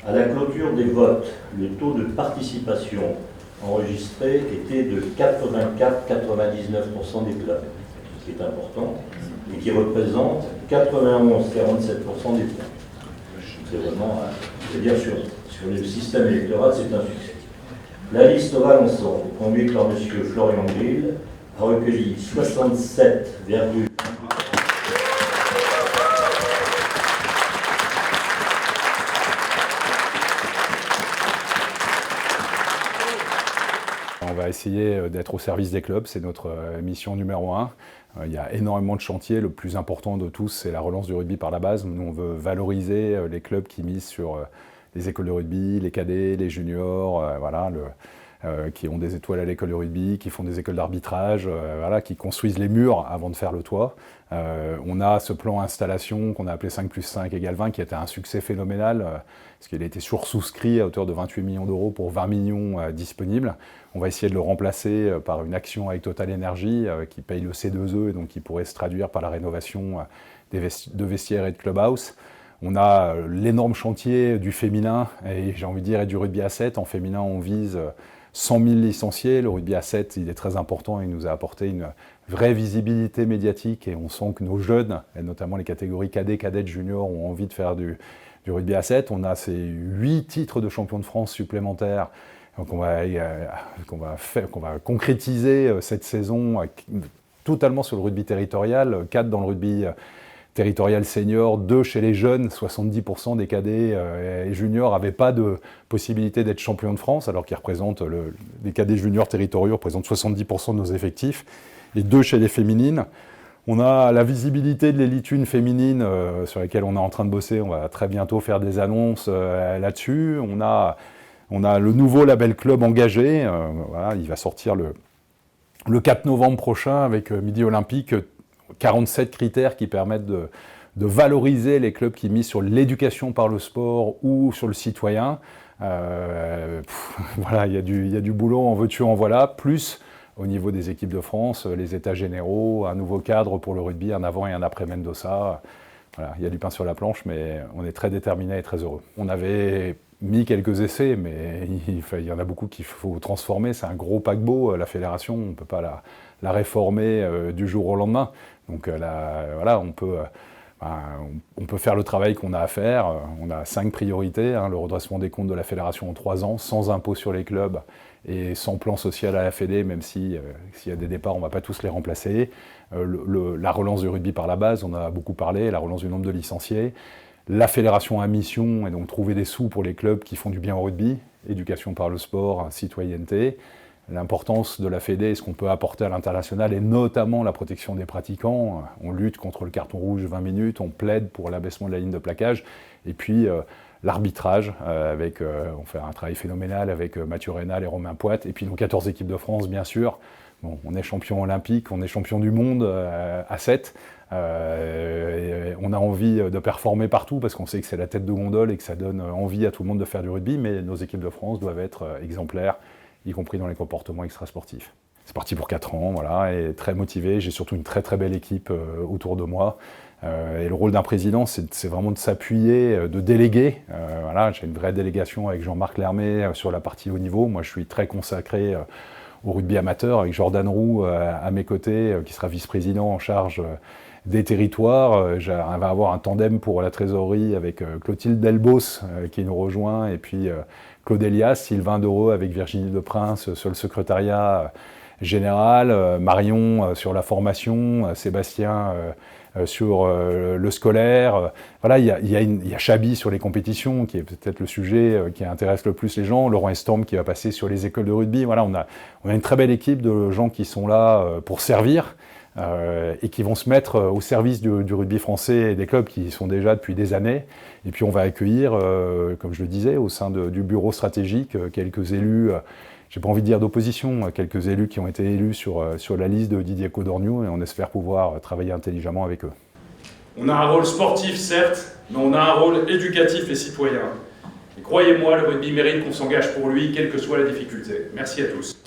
À la clôture des votes, le taux de participation enregistré était de 84-99% des clubs, ce qui est important, et qui représente 91-47% des points. C'est vraiment, c'est-à-dire sur le système électoral, c'est un succès. La liste Valençon, conduite par M. Florian Grill, a recueilli 67,1%. On va essayer d'être au service des clubs, c'est notre mission numéro 1. Il y a énormément de chantiers, le plus important de tous, c'est la relance du rugby par la base. Nous, on veut valoriser les clubs qui misent sur les écoles de rugby, les cadets, les juniors, qui ont des étoiles à l'école de rugby, qui font des écoles d'arbitrage, qui construisent les murs avant de faire le toit. On a ce plan installation qu'on a appelé 5+5 égale 20, qui a été un succès phénoménal, parce qu'il a été sursouscrit à hauteur de 28 millions d'euros pour 20 millions disponibles. On va essayer de le remplacer par une action avec Total Energy, qui paye le C2E, et donc qui pourrait se traduire par la rénovation de vestiaires et de clubhouse. On a l'énorme chantier du féminin, et j'ai envie de dire, et du rugby à 7. En féminin, on vise 100 000 licenciés. Le rugby à 7, il est très important, il nous a apporté une vraie visibilité médiatique, et on sent que nos jeunes, et notamment les catégories cadets, cadettes, juniors, ont envie de faire du rugby à 7. On a ces 8 titres de champion de France supplémentaires qu'on va concrétiser cette saison totalement sur le rugby territorial, 4 dans le rugby territorial senior, 2 chez les jeunes. 70% des cadets et juniors n'avaient pas de possibilité d'être champions de France, alors qu'ils représentent, les cadets juniors territoriaux représentent 70% de nos effectifs, et 2 chez les féminines. On a la visibilité de l'élite 1 féminine sur laquelle on est en train de bosser. On va très bientôt faire des annonces là-dessus. On a le nouveau label club engagé. Il va sortir le 4 novembre prochain avec Midi Olympique. 47 critères qui permettent de valoriser les clubs qui misent sur l'éducation par le sport ou sur le citoyen. Il y a du boulot, en veux-tu, en voilà. Plus au niveau des équipes de France, les états généraux, un nouveau cadre pour le rugby, un avant et un après Mendoza. Voilà, il y a du pain sur la planche, mais on est très déterminés et très heureux. On avait mis quelques essais, mais il y en a beaucoup qu'il faut transformer. C'est un gros paquebot, la fédération, on ne peut pas la réformer du jour au lendemain. Donc on peut faire le travail qu'on a à faire. On a 5 priorités, le redressement des comptes de la fédération en 3 ans, sans impôt sur les clubs et sans plan social à la Fédé, même s'il y a des départs, on ne va pas tous les remplacer. La relance du rugby par la base, on en a beaucoup parlé, la relance du nombre de licenciés. La fédération à mission, et donc trouver des sous pour les clubs qui font du bien au rugby, éducation par le sport, citoyenneté. L'importance de la Fédé et ce qu'on peut apporter à l'international, et notamment la protection des pratiquants. On lutte contre le carton rouge 20 minutes, on plaide pour l'abaissement de la ligne de plaquage, et puis l'arbitrage, on fait un travail phénoménal avec Mathieu Reynal et Romain Poite, et puis nos 14 équipes de France, bien sûr. Bon, on est champion olympique, on est champion du monde à 7. On a envie de performer partout parce qu'on sait que c'est la tête de gondole et que ça donne envie à tout le monde de faire du rugby, mais nos équipes de France doivent être exemplaires, y compris dans les comportements extrasportifs. C'est parti pour 4 ans, et très motivé. J'ai surtout une très très belle équipe autour de moi. Et le rôle d'un président, c'est vraiment de s'appuyer, de déléguer. J'ai une vraie délégation avec Jean-Marc Lermé sur la partie haut niveau. Moi, je suis très consacré au rugby amateur, avec Jordan Roux à mes côtés, qui sera vice-président en charge des territoires. On va avoir un tandem pour la trésorerie avec Clotilde Delbos qui nous rejoint, et puis Claude Elias, Sylvain Dereau avec Virginie Deprince sur le secrétariat général, Marion sur la formation, Sébastien sur le scolaire. Il y a Chabi sur les compétitions, qui est peut-être le sujet qui intéresse le plus les gens. Laurent Estorm qui va passer sur les écoles de rugby. On a une très belle équipe de gens qui sont là pour servir et qui vont se mettre au service du rugby français et des clubs qui y sont déjà depuis des années. Et puis on va accueillir, comme je le disais, au sein du bureau stratégique, quelques élus, j'ai pas envie de dire d'opposition, quelques élus qui ont été élus sur la liste de Didier Codorniou, et on espère pouvoir travailler intelligemment avec eux. On a un rôle sportif, certes, mais on a un rôle éducatif et citoyen. Et croyez-moi, le rugby mérite qu'on s'engage pour lui, quelle que soit la difficulté. Merci à tous.